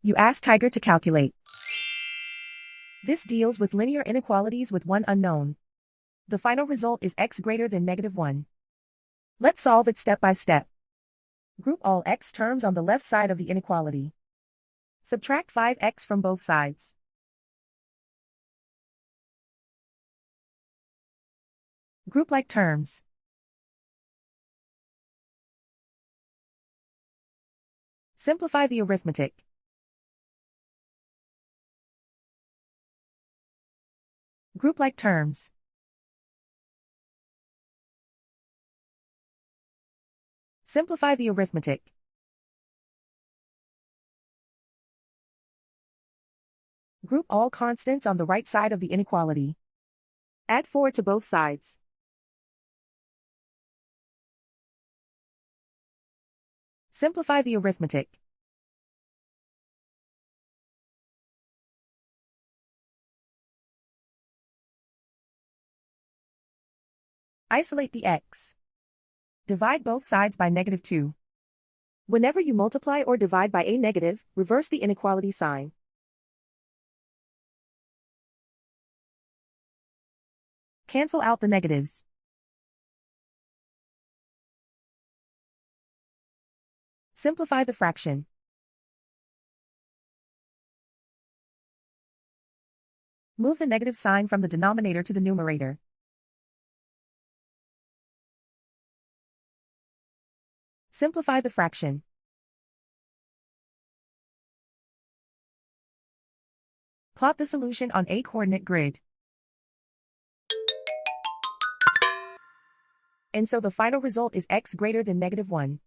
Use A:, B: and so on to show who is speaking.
A: You ask Tiger to calculate. This deals with linear inequalities with one unknown. The final result is x greater than -1. Let's solve it step by step. Group all x terms on the left side of the inequality. Subtract 5x from both sides. Group like terms. Simplify the arithmetic. Group like terms. Simplify the arithmetic. Group all constants on the right side of the inequality. Add 4 to both sides. Simplify the arithmetic. Isolate the x. Divide both sides by -2. Whenever you multiply or divide by a negative, reverse the inequality sign. Cancel out the negatives. Simplify the fraction. Move the negative sign from the denominator to the numerator. Simplify the fraction. Plot the solution on a coordinate grid. And so the final result is x greater than -1.